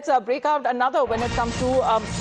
let's break out another when it comes to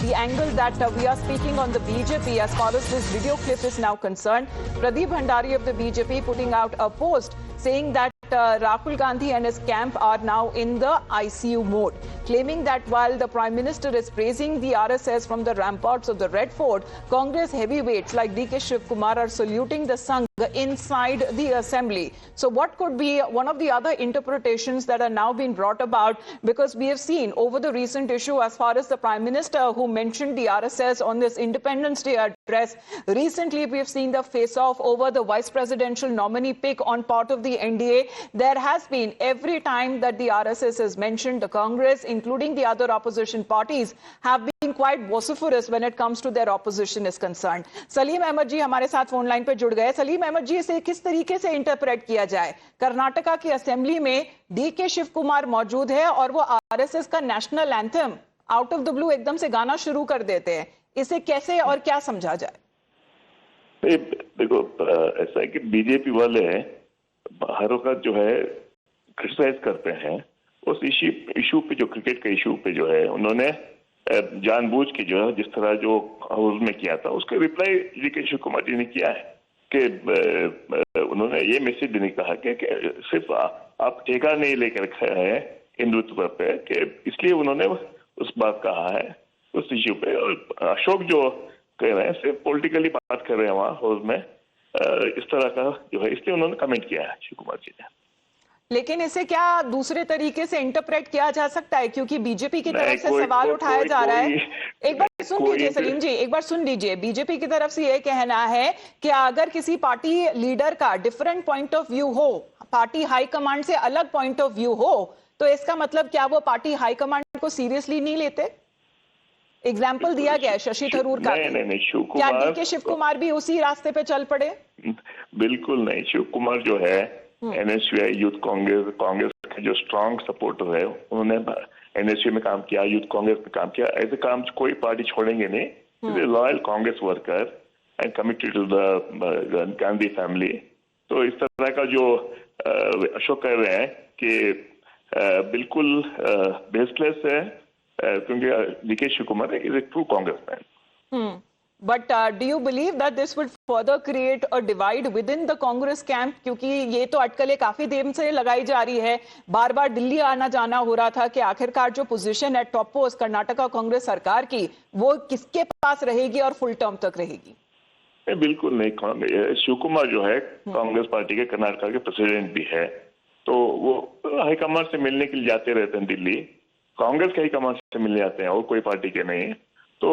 the angle that we are speaking on the BJP as far as this video clip is now concerned. Pradeep Bhandari of the BJP putting out a post saying that Rahul Gandhi and his camp are now in the ICU mode, claiming that while the Prime Minister is praising the RSS from the ramparts of the Red Fort, Congress heavyweights like DK Shiv Kumar are saluting the Sangh inside the assembly. So what could be one of the other interpretations that are now being brought about, because we have seen over the recent issue as far as the Prime Minister who mentioned the RSS on this Independence Day address. Recently we have seen the face-off over the vice presidential nominee pick on part of the NDA. There has been, every time that the RSS is mentioned, the Congress, including the other opposition parties, have been quite vociferous when it comes to their opposition is concerned. Salim Ahmed जी हमारे साथ phone line पे जुड़ गए. सलीम अहमद जी, इसे किस तरीके से interpret किया जाए? कर्नाटका की असेंबली में डीके शिव कुमार मौजूद है और वो आरएसएस का national anthem out of the blue एकदम से गाना शुरू कर देते हैं. इसे कैसे और क्या समझा जाए? देखो, ऐसा है कि बीजेपी वाले हर वक्त जो है क्रिटिसाइज करते हैं उस इशू पे, जो क्रिकेट के इशू पे जो है उन्होंने जानबूझ के जो है जिस तरह जो हाउस में किया था उसका रिप्लाई डीके शिव कुमार जी ने किया है कि उन्होंने ये मैसेज देने कहा कि सिर्फ आप ठेका नहीं लेकर रखा है हिंदुत्व पे, कि इसलिए उन्होंने उस बात कहा है उस इश्यू पे. और अशोक जो कह रहे हैं सिर्फ पॉलिटिकली बात कर रहे हैं वहाँ हाउस में, इस तरह का जो है, इसलिए उन्होंने कमेंट किया है शिव कुमार जी ने. लेकिन इसे क्या दूसरे तरीके से इंटरप्रेट किया जा सकता है, क्योंकि बीजेपी की तरफ से सवाल उठाया जा रहा है. एक बार सुन लीजिए सलीम जी, एक बार सुन लीजिए. बीजेपी की तरफ से यह कहना है कि अगर किसी पार्टी लीडर का डिफरेंट पॉइंट ऑफ व्यू हो, पार्टी हाईकमांड से अलग पॉइंट ऑफ व्यू हो, तो इसका मतलब क्या वो पार्टी हाईकमांड को सीरियसली नहीं लेते? एग्जाम्पल दिया गया है शशि थरूर का. क्या डीके शिव कुमार भी उसी रास्ते पे चल पड़े? बिल्कुल नहीं. शिव कुमार जो है एनएसयूआई यूथ कांग्रेस के जो स्ट्रांग सपोर्टर है, उन्होंने एनएसयू में काम किया, यूथ कांग्रेस में काम किया. ऐसे काम कोई पार्टी छोड़ेंगे नहीं. Loyal Congress worker and committed to the Gandhi family. तो इस तरह का जो अशोक कह रहे हैं कि बिल्कुल बेसलेस है, क्योंकि D K Shiva Kumar is a true Congressman. But do you believe that this would further create a divide within the Congress camp? क्योंकि ये तो अटकलें काफी देर से लगाई जा रही है, बार बार दिल्ली आना जाना हो रहा था कि आखिरकार जो पोजीशन है टॉप पोस्ट कर्नाटका कांग्रेस सरकार की, वो किसके पास रहेगी और फुल टर्म तक रहेगी? बिल्कुल नहीं. शिव कुमार जो है कांग्रेस पार्टी के कर्नाटका के प्रेसिडेंट भी है, तो वो हाईकमान से मिलने के लिए जाते रहते हैं दिल्ली. कांग्रेस के हाईकमान से मिलने जाते हैं और कोई पार्टी के नहीं. तो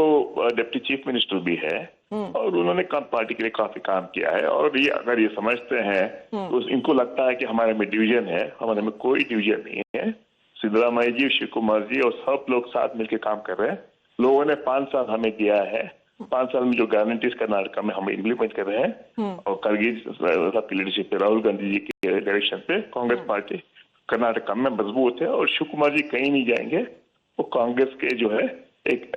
डिप्टी चीफ मिनिस्टर भी है और उन्होंने पार्टी के लिए काफी काम किया है. और ये अगर ये समझते हैं तो इनको लगता है कि हमारे में डिवीजन है. हमारे में कोई डिवीजन नहीं है. सिद्धरामैया जी, शिव कुमार जी और सब लोग साथ मिलकर काम कर रहे हैं. लोगों ने 5 साल हमें दिया है. 5 साल में जो गारंटीज कर्नाटका में हम इम्प्लीमेंट कर रहे हैं, और करगिल साहब की लीडरशिप पे, राहुल गांधी जी के डायरेक्शन पे कांग्रेस पार्टी कर्नाटका में मजबूत है. और शिव कुमार जी कहीं नहीं जाएंगे. वो कांग्रेस के जो है एक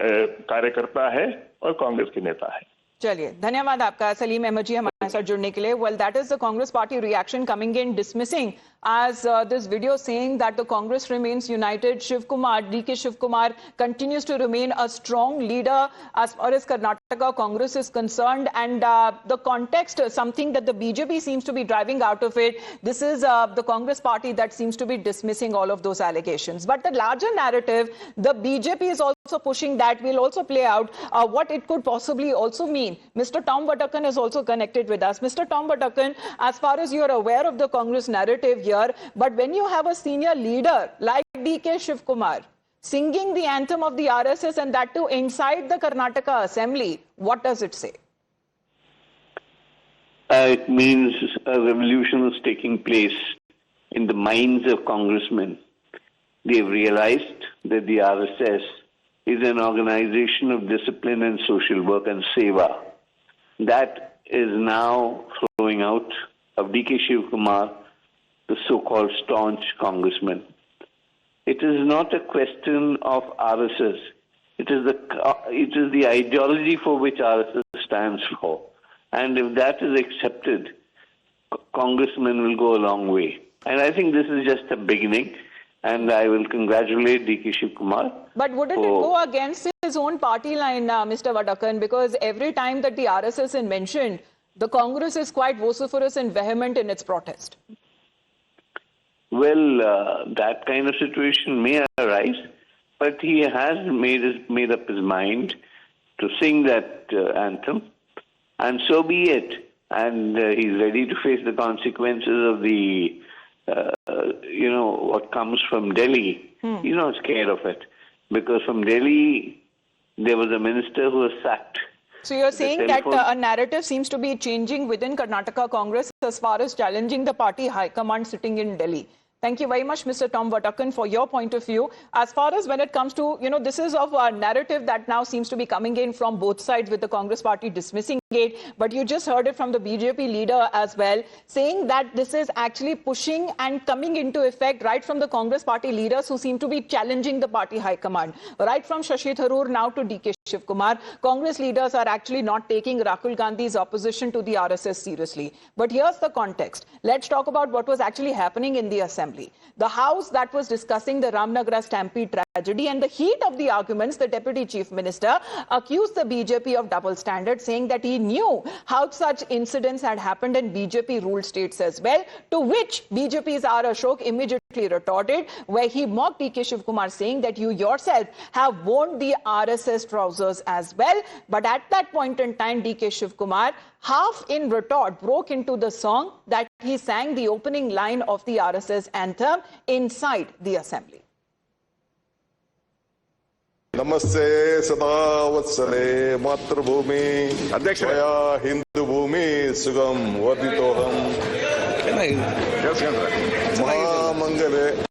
कार्यकर्ता है और कांग्रेस के नेता है. चलिए, धन्यवाद आपका सलीम अहमद जी हमारे साथ जुड़ने के लिए. Well, that is the Congress party reaction coming in dismissing as this video saying that the Congress remains united. Shiv Kumar, DK Shiv Kumar continues to remain a strong leader as far as Karnataka Congress is concerned, and the context, something that the BJP seems to be driving out of it. This is the Congress party that seems to be dismissing all of those allegations. But the larger narrative, the BJP is also pushing that will also play out what it could possibly also mean. Mr. Tom Vatakan is also connected with us. Mr. Tom Vatakan, as far as you are aware of the Congress narrative here, but when you have a senior leader like DK Shiv Kumar singing the anthem of the RSS, and that too inside the Karnataka Assembly, what does it say? It means a revolution is taking place in the minds of congressmen. They've realized that the RSS is an organization of discipline and social work and seva. That is now flowing out of DK Shiv Kumar, the so-called staunch congressman. It is not a question of RSS. It is the ideology for which RSS stands for. And if that is accepted, congressmen will go a long way. And I think this is just a beginning. and I will congratulate D.K. Shiv Kumar. But wouldn't it go against his own party line, Mr. Vadakkan? Because every time that the RSS is mentioned, the Congress is quite vociferous and vehement in its protest. Well, that kind of situation may arise, but he has made up his mind to sing that anthem, and so be it. And he's ready to face the consequences of the, what comes from Delhi. He's not scared of it, because from Delhi there was a minister who was sacked. So you're saying that a narrative seems to be changing within Karnataka Congress as far as challenging the party high command sitting in Delhi. Thank you very much, Mr. Tom Vadakkan, for your point of view. As far as when it comes to, this is of a narrative that now seems to be coming in from both sides with the Congress party dismissing it. But you just heard it from the BJP leader as well, saying that this is actually pushing and coming into effect right from the Congress party leaders who seem to be challenging the party high command. Right from Shashi Tharoor now to D.K. Shiv Kumar, Congress leaders are actually not taking Rahul Gandhi's opposition to the RSS seriously. But here's the context. Let's talk about what was actually happening in the Assembly. The House that was discussing the Ramnagar stampede tragedy, and the heat of the arguments, the Deputy Chief Minister accused the BJP of double standards, saying that he knew how such incidents had happened in BJP-ruled states as well, to which BJP's R. Ashok immediately retorted, where he mocked D.K. Shiv Kumar, saying that you yourself have worn the RSS trousers as well. But at that point in time, D.K. Shiv Kumar, half in retort, broke into the song that he sang the opening line of the RSS anthem inside the Assembly. Namaste sada vatsale matrabhumi Adhyakshaya Hindu bhumi sugam varditoham Mahamangale.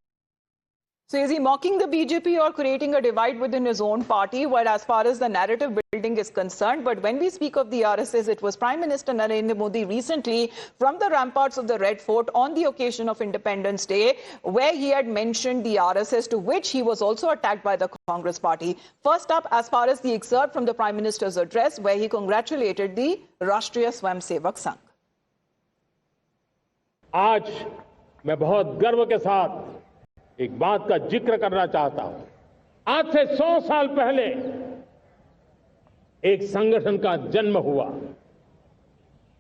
So is he mocking the BJP or creating a divide within his own party? Well, as far as the narrative building is concerned, but when we speak of the RSS, it was Prime Minister Narendra Modi recently from the ramparts of the Red Fort on the occasion of Independence Day, where he had mentioned the RSS, to which he was also attacked by the Congress party. First up, as far as the excerpt from the Prime Minister's address, where he congratulated the Rashtriya Swayamsevak Sangh. आज मैं बहुत गर्व के साथ एक बात का जिक्र करना चाहता हूं। आज से 100 साल पहले एक संगठन का जन्म हुआ,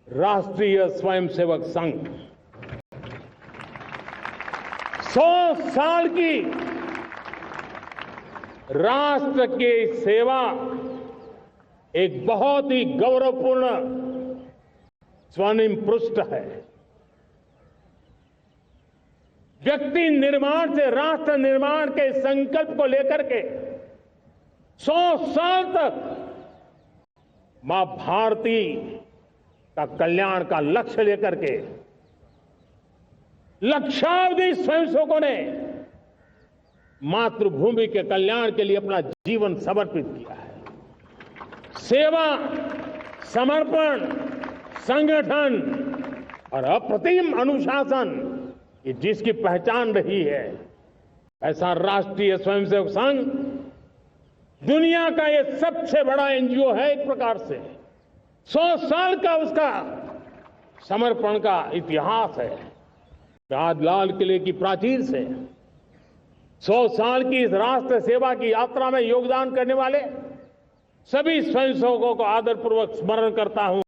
राष्ट्रीय स्वयंसेवक संघ। 100 साल की राष्ट्र की सेवा एक बहुत ही गौरवपूर्ण स्वर्णिम पृष्ठ है। व्यक्ति निर्माण से राष्ट्र निर्माण के संकल्प को लेकर के 100 साल तक मां भारती का कल्याण का लक्ष्य लेकर के लक्षावधि स्वयंसेवकों ने मातृभूमि के कल्याण के लिए अपना जीवन समर्पित किया है। सेवा, समर्पण, संगठन और अप्रतिम अनुशासन, ये जिसकी पहचान रही है, ऐसा राष्ट्रीय स्वयंसेवक संघ दुनिया का ये सबसे बड़ा एनजीओ है। एक प्रकार से 100 साल का उसका समर्पण का इतिहास है। आज लाल किले की प्राचीर से 100 साल की इस राष्ट्र सेवा की यात्रा में योगदान करने वाले सभी स्वयंसेवकों को आदरपूर्वक स्मरण करता हूं।